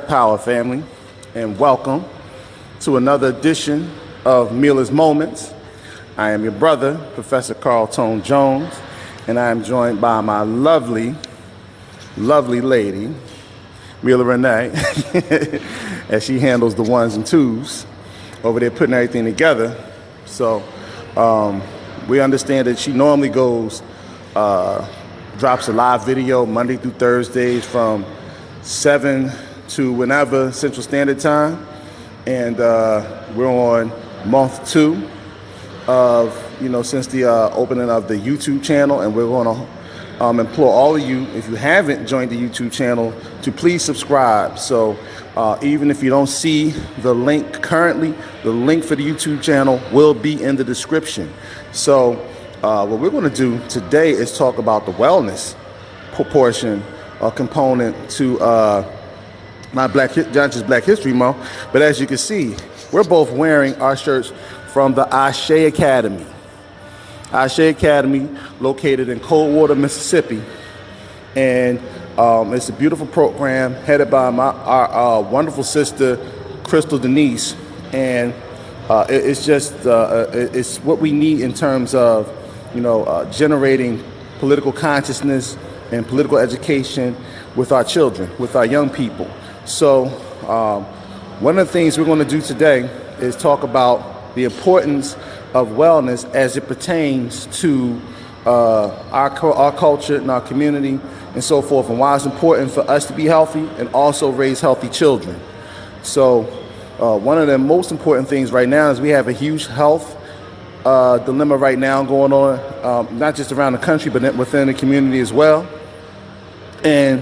Power family, and welcome to another edition of Milah's Moments. I am your brother, Professor Carl Tone Jones, and I am joined by my lovely lady, Milah Renee, as she handles the ones and twos over there putting everything together. So we understand that she normally goes, drops a live video Monday through Thursdays from 7 to whenever Central Standard Time, and we're on month 2 of, since the opening of the YouTube channel, and we're going to implore all of you, if you haven't joined the YouTube channel, to please subscribe. So even if you don't see the link currently, the link for the YouTube channel will be in the description. So what we're going to do today is talk about the wellness proportion or component to not just Black History Month, but as you can see, we're both wearing our shirts from the Ashe Academy. Ashe Academy, located in Coldwater, Mississippi, and it's a beautiful program headed by our wonderful sister, Crystal Denise, and it's what we need in terms of generating political consciousness and political education with our children, with our young people. So one of the things we're going to do today is talk about the importance of wellness as it pertains to our culture and our community and so forth, and why it's important for us to be healthy and also raise healthy children. So one of the most important things right now is we have a huge health dilemma right now going on, not just around the country, but within the community as well. And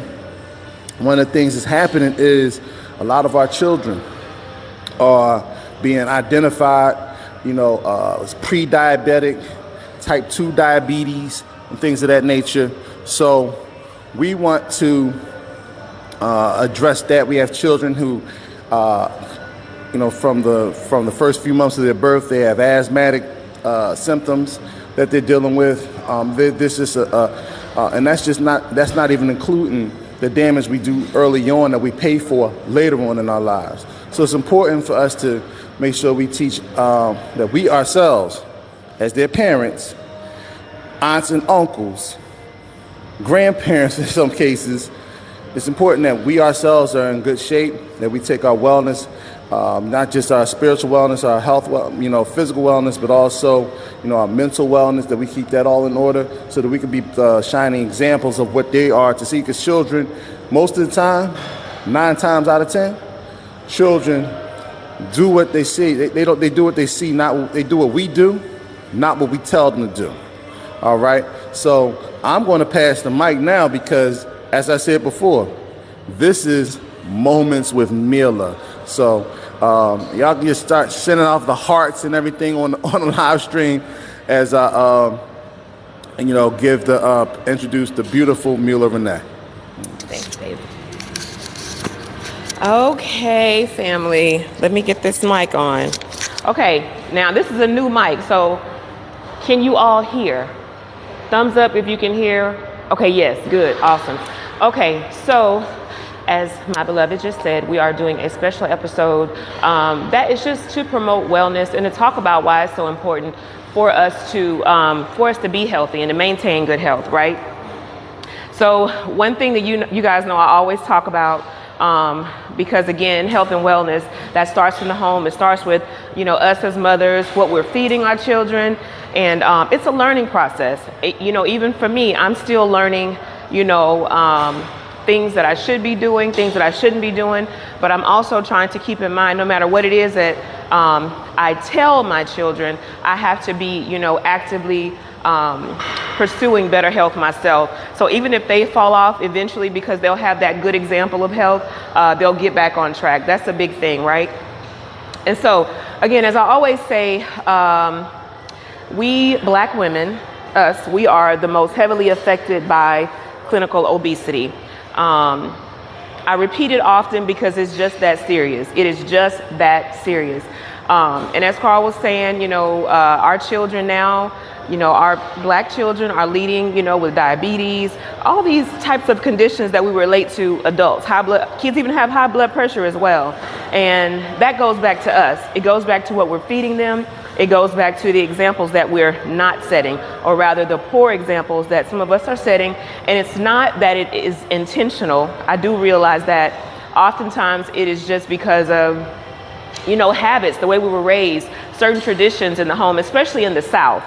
one of the things that's happening is a lot of our children are being identified, as pre-diabetic, type 2 diabetes, and things of that nature. So we want to address that. We have children who, from the first few months of their birth, they have asthmatic symptoms that they're dealing with. And that's not even including the damage we do early on that we pay for later on in our lives. So it's important for us to make sure we teach that we ourselves, as their parents, aunts and uncles, grandparents in some cases, it's important that we ourselves are in good shape, that we take our wellness, not just our spiritual wellness, our health, physical wellness, but also, our mental wellness, that we keep that all in order so that we can be shining examples of what they are to see. Because children, most of the time, 9 times out of 10, children do what they see. They do what they see, they do what we do, not what we tell them to do. All right. So I'm going to pass the mic now because, as I said before, this is Moments with Milah. So y'all can just start sending off the hearts and everything on the live stream as I introduce the beautiful Milah Renee. Thanks, baby. Okay, family, let me get this mic on. Okay, now this is a new mic, so can you all hear? Thumbs up if you can hear. Okay, yes, good, awesome. Okay, so as my beloved just said, we are doing a special episode that is just to promote wellness and to talk about why it's so important for us to be healthy and to maintain good health, right? So one thing that you guys know I always talk about, because again, health and wellness, that starts in the home. It starts with, us as mothers, what we're feeding our children, and it's a learning process. Even for me, I'm still learning, things that I should be doing, things that I shouldn't be doing, but I'm also trying to keep in mind, no matter what it is that I tell my children, I have to be, actively pursuing better health myself. So even if they fall off eventually, because they'll have that good example of health, they'll get back on track. That's a big thing, right? And so, again, as I always say, we Black women, we are the most heavily affected by clinical obesity. I repeat it often because it's just that serious. It is just that serious. And as Carl was saying, our children now, Our black children are leading, with diabetes, all these types of conditions that we relate to adults. Kids even have high blood pressure as well. And that goes back to us. It goes back to what we're feeding them. It goes back to the examples that we're not setting, or rather the poor examples that some of us are setting. And it's not that it is intentional. I do realize that oftentimes it is just because of, habits, the way we were raised, certain traditions in the home, especially in the South,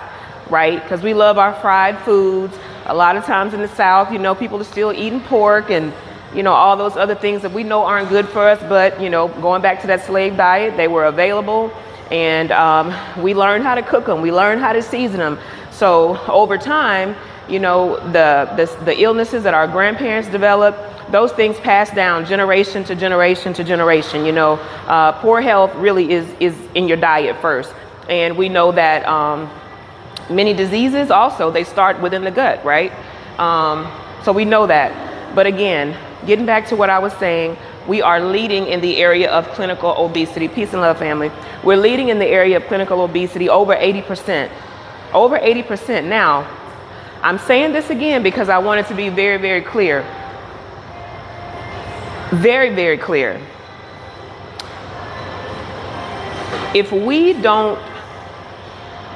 right? Because we love our fried foods. A lot of times in the South, people are still eating pork and, all those other things that we know aren't good for us. But, going back to that slave diet, they were available. And we learned how to cook them. We learned how to season them. So over time, the illnesses that our grandparents developed, those things pass down generation to generation to generation. Poor health really is in your diet first. And we know that many diseases also, they start within the gut, right? So we know that. But again, getting back to what I was saying, we are leading in the area of clinical obesity. Peace and love, family. We're leading in the area of clinical obesity, over 80%. Over 80%. Now, I'm saying this again because I want it to be very, very clear. Very, very clear. If we don't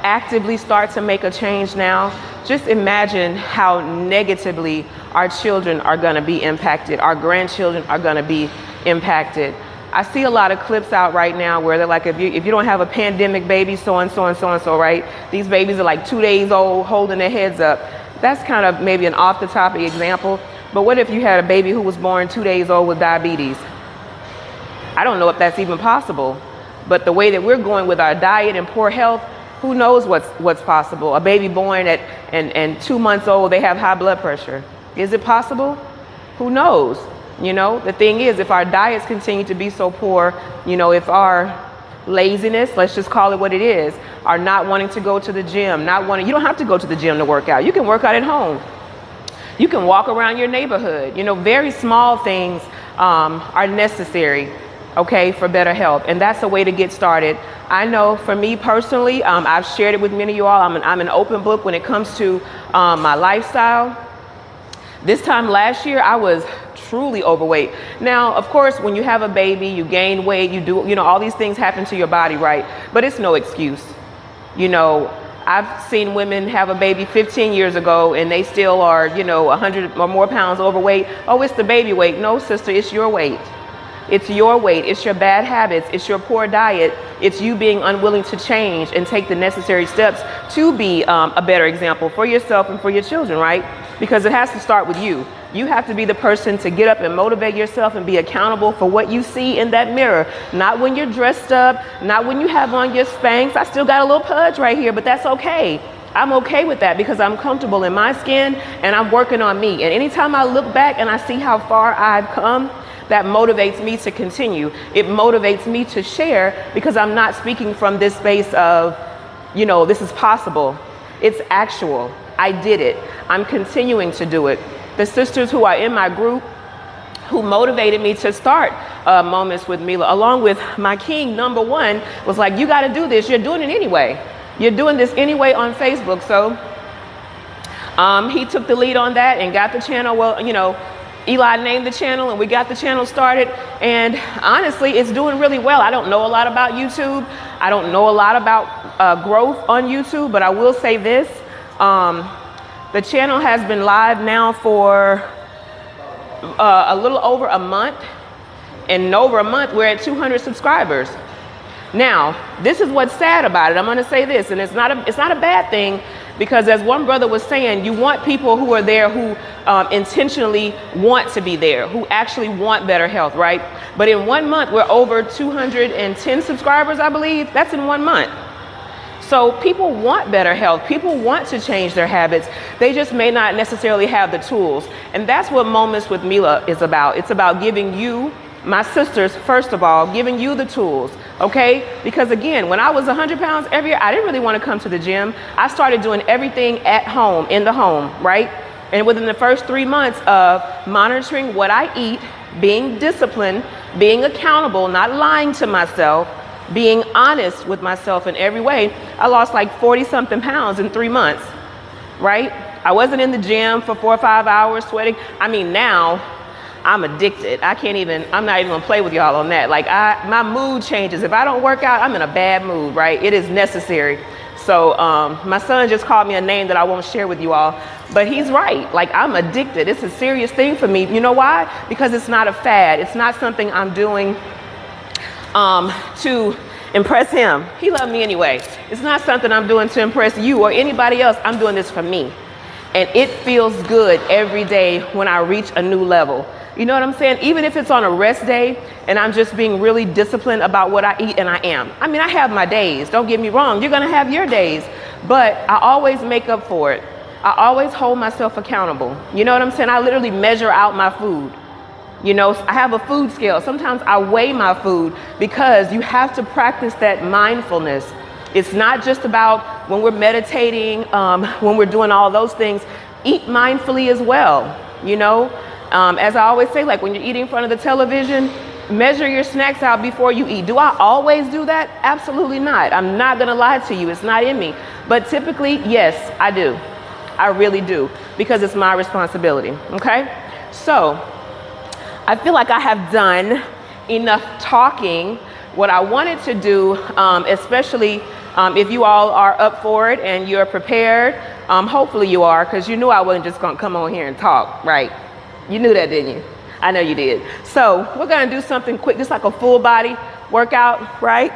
actively start to make a change now, just imagine how negatively our children are going to be impacted. Our grandchildren are going to be impacted. I see a lot of clips out right now where they're like, if you don't have a pandemic baby, so and so and so and so, right? These babies are like 2 days old, holding their heads up. That's kind of maybe an off the topic example. But what if you had a baby who was born 2 days old with diabetes? I don't know if that's even possible. But the way that we're going with our diet and poor health, who knows what's possible? A baby born and 2 months old, they have high blood pressure. Is it possible? Who knows? The thing is, if our diets continue to be so poor, if our laziness, let's just call it what it is, are not wanting to go to the gym, you don't have to go to the gym to work out. You can work out at home. You can walk around your neighborhood. Very small things are necessary, okay, for better health. And that's a way to get started. I know for me personally, I've shared it with many of you all. I'm an open book when it comes to my lifestyle. This time last year, I was truly overweight. Now, of course, when you have a baby, you gain weight, you do, all these things happen to your body, right? But it's no excuse. I've seen women have a baby 15 years ago and they still are, 100 or more pounds overweight. Oh, it's the baby weight. No, sister, it's your weight. It's your weight. It's your bad habits. It's your poor diet. It's you being unwilling to change and take the necessary steps to be a better example for yourself and for your children, right? Because it has to start with you. You have to be the person to get up and motivate yourself and be accountable for what you see in that mirror. Not when you're dressed up, not when you have on your Spanx. I still got a little pudge right here, but that's okay. I'm okay with that because I'm comfortable in my skin and I'm working on me. And anytime I look back and I see how far I've come, that motivates me to continue. It motivates me to share because I'm not speaking from this space of, this is possible. It's actual. I did it. I'm continuing to do it. The sisters who are in my group who motivated me to start Moments with Milah, along with my king, number one, was like, you got to do this. You're doing it anyway. You're doing this anyway on Facebook. So he took the lead on that and got the channel. Well, Eli named the channel and we got the channel started. And honestly, it's doing really well. I don't know a lot about YouTube. I don't know a lot about growth on YouTube, but I will say this. The channel has been live now for a little over a month. And in over a month, we're at 200 subscribers. Now, this is what's sad about it. I'm going to say this, and it's not a bad thing, because as one brother was saying, you want people who are there who intentionally want to be there, who actually want better health, right? But in 1 month, we're over 210 subscribers, I believe. That's in 1 month. So people want better health. People want to change their habits. They just may not necessarily have the tools. And that's what Moments with Milah is about. It's about giving you, my sisters, first of all, giving you the tools, okay? Because again, when I was 100 pounds every year, I didn't really want to come to the gym. I started doing everything at home, in the home, right? And within the first 3 months of monitoring what I eat, being disciplined, being accountable, not lying to myself, being honest with myself in every way. I lost like 40 something pounds in 3 months, right? I wasn't in the gym for 4 or 5 hours sweating. I mean, now I'm addicted. I'm not even gonna play with y'all on that. Like my mood changes. If I don't work out, I'm in a bad mood, right? It is necessary. So my son just called me a name that I won't share with you all, but he's right. Like, I'm addicted. It's a serious thing for me. You know why? Because it's not a fad. It's not something I'm doing to impress him. He loved me anyway. It's not something I'm doing to impress you or anybody else. I'm doing this for me. And it feels good every day when I reach a new level. You know what I'm saying? Even if it's on a rest day and I'm just being really disciplined about what I eat, and I am. I mean, I have my days. Don't get me wrong. You're going to have your days. But I always make up for it. I always hold myself accountable. You know what I'm saying? I literally measure out my food. You know, I have a food scale. Sometimes I weigh my food because you have to practice that mindfulness. It's not just about when we're meditating, when we're doing all those things. Eat mindfully as well, you know? As I always say, like when you're eating in front of the television, measure your snacks out before you eat. Do I always do that? Absolutely not. I'm not gonna lie to you. It's not in me. But typically, yes, I do. I really do, because it's my responsibility, okay? So I feel like I have done enough talking. What I wanted to do, especially if you all are up for it and you're prepared, hopefully you are, because you knew I wasn't just gonna come on here and talk, right? You knew that, didn't you? I know you did. So we're gonna do something quick, just like a full body workout, right?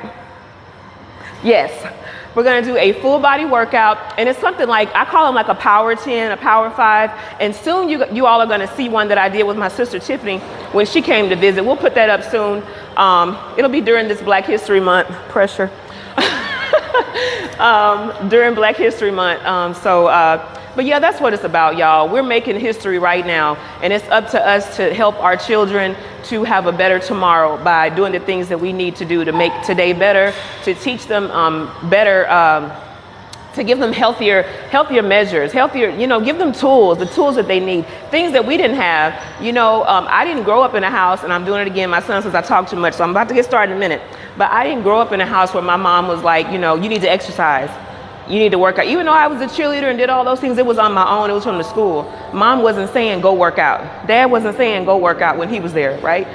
Yes, we're gonna do a full body workout, and it's something like, I call them like a power 10, a power 5, and soon you all are gonna see one that I did with my sister Tiffany when she came to visit. We'll put that up soon. It'll be during this Black History Month, pressure. During Black History Month. But yeah, that's what it's about, y'all. We're making history right now, and it's up to us to help our children to have a better tomorrow by doing the things that we need to do to make today better, to teach them better, to give them healthier measures, give them tools, the tools that they need, things that we didn't have. You know, I didn't grow up in a house, and I'm doing it again. My son says I talk too much, so I'm about to get started in a minute. But I didn't grow up in a house where my mom was like, you need to exercise. You need to work out. Even though I was a cheerleader and did all those things, it was on my own. It was from the school. Mom wasn't saying go work out. Dad wasn't saying go work out when he was there, right?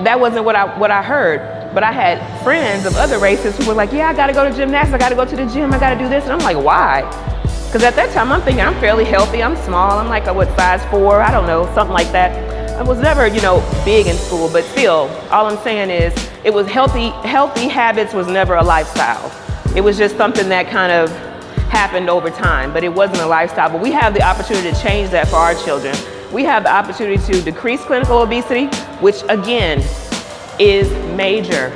That wasn't what I heard. But I had friends of other races who were like, yeah, I got to go to gymnastics. I got to go to the gym. I got to do this. And I'm like, why? Because at that time, I'm thinking I'm fairly healthy. I'm small. I'm like, size 4? I don't know, something like that. I was never, big in school. But still, all I'm saying is it was healthy habits was never a lifestyle. It was just something that kind of happened over time, but it wasn't a lifestyle. But we have the opportunity to change that for our children. We have the opportunity to decrease clinical obesity, which again is major.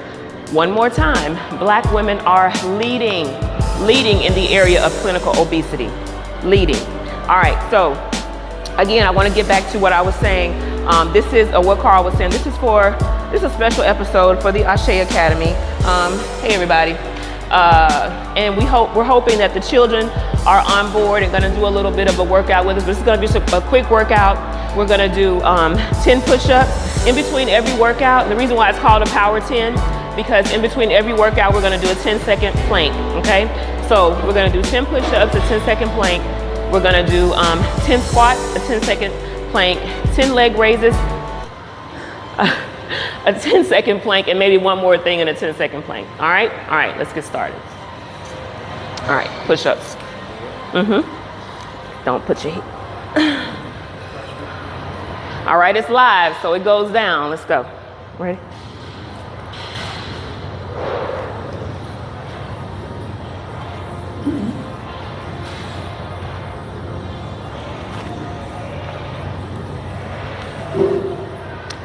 One more time, Black women are leading in the area of clinical obesity, leading. All right, so again, I want to get back to what I was saying. This is what Carl was saying. This is a special episode for the Ashe Academy. Hey everybody. And we're hoping that the children are on board and gonna do a little bit of a workout with us. This is gonna be a quick workout. We're gonna do 10 push-ups in between every workout. And the reason why it's called a power 10, because in between every workout, we're gonna do a 10-second plank, okay? So we're gonna do 10 push-ups, a 10-second plank. We're gonna do 10 squats, a 10-second plank, 10 leg raises, a 10-second plank, and maybe one more thing in a 10-second plank. All right, let's get started. All right, push-ups. Don't put your all right, it's live, so it goes down. Let's go. Ready?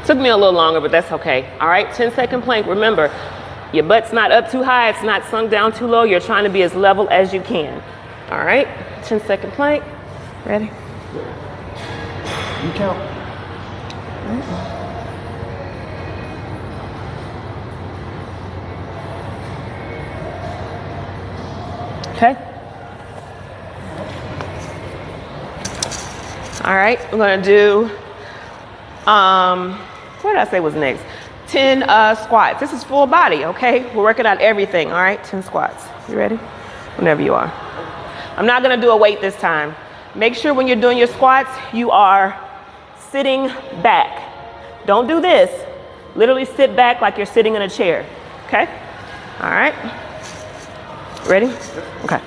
Took me a little longer, but that's okay. All right, 10-second plank. Remember, your butt's not up too high, it's not sunk down too low. You're trying to be as level as you can. All right, 10-second plank. Ready? You count. Okay. All right, we're gonna do, what did I say was next? 10 squats. This is full body, okay? We're working on everything, all right? 10 squats. You ready? Whenever you are. I'm not gonna do a weight this time. Make sure when you're doing your squats, you are sitting back. Don't do this. Literally sit back like you're sitting in a chair, okay? All right. Ready? Okay.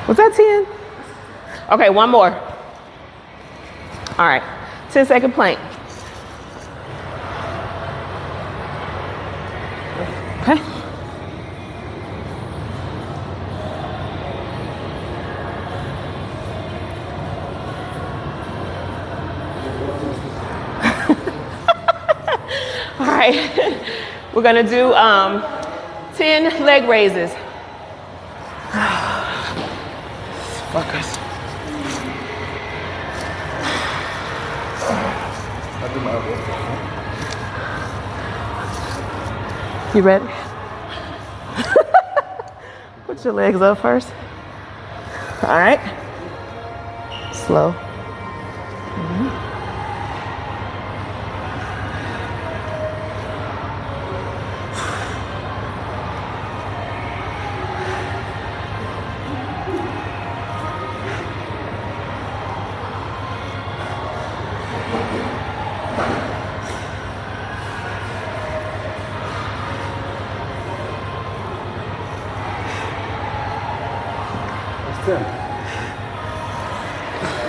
Was that 10? Okay, one more. All right, 10-second plank. Okay. All right, we're gonna do 10 leg raises. Fuckers. You ready? Put your legs up first. All right. Slow.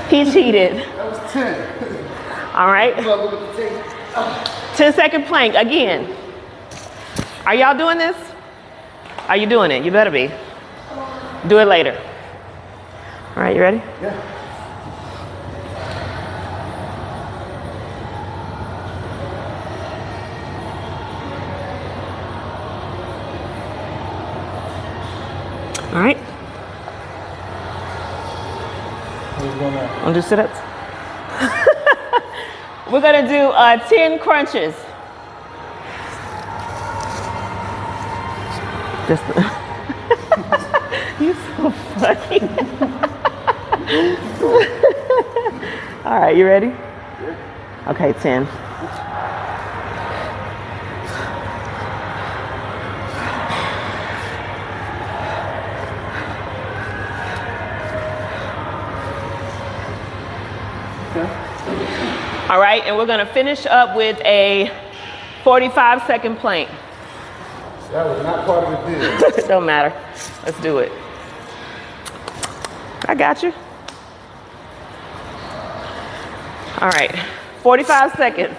He cheated. That was 10. All right. 10-second plank again. Are y'all doing this? Are you doing it? You better be. Do it later. All right, you ready? Yeah. All right. Want to do sit-ups? We're gonna do 10 crunches. Just you're so funny. All right, you ready? Yeah. Okay, 10. All right, and we're gonna finish up with a 45-second plank. That was not part of the deal. It don't matter. Let's do it. I got you. All right, 45 seconds.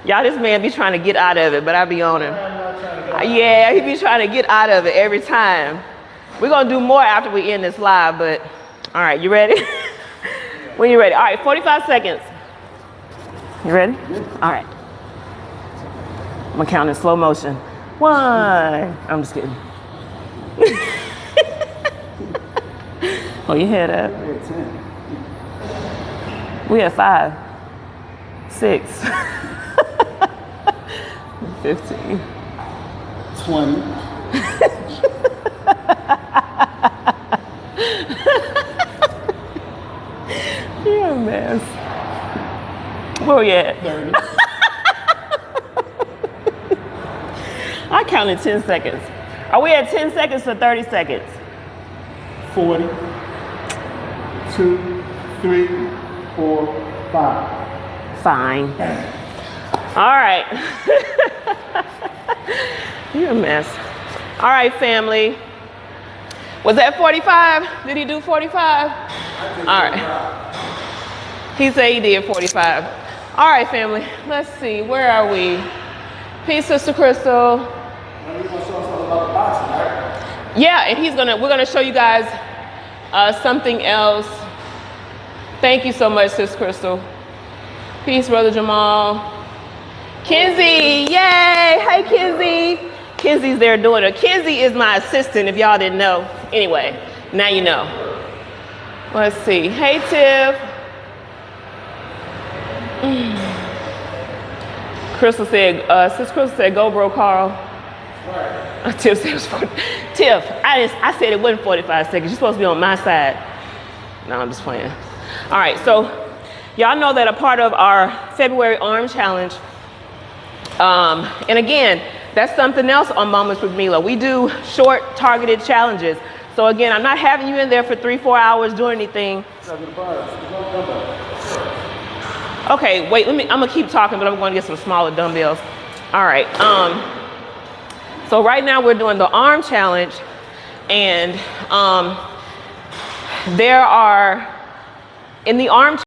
Y'all, this man be trying to get out of it, but I be on him. Yeah, he be trying to get out of it every time. We're gonna do more after we end this live, but all right, you ready? When you're ready. All right, 45 seconds. You ready? All right. I'm gonna count in slow motion. 1. I'm just kidding. Hold your head up. We had 5, 6, 15, 20. You're a mess. Where we at? 30. I counted 10 seconds. Are we at 10 seconds or 30 seconds? 40. 2, 3, 4, 5. Fine. All right. You're a mess. All right, family. Was that 45? Did he do 45? All right. He said he did 45. All right, family. Let's see. Where are we? Peace, Sister Crystal. You're gonna show us something about the boxing, right? Yeah, and we're gonna show you guys something else. Thank you so much, Sis Crystal. Peace, Brother Jamal. Kinsey, yay! Hey, Kinsey. Kinsey's there doing it. Kinsey is my assistant, if y'all didn't know. Anyway, now you know. Let's see. Hey, Tiff. Crystal said, since Crystal said, go bro, Carl. Right. Tiff said, Tiff, I said it wasn't 45 seconds. You're supposed to be on my side. No, I'm just playing. All right, so y'all know that a part of our February arm challenge, and again, that's something else on Moments with Milah. We do short targeted challenges. So again, I'm not having you in there for 3-4 hours doing anything. Okay, wait, I'm gonna keep talking, but I'm gonna get some smaller dumbbells. All right, so right now we're doing the arm challenge, and there are, in the arm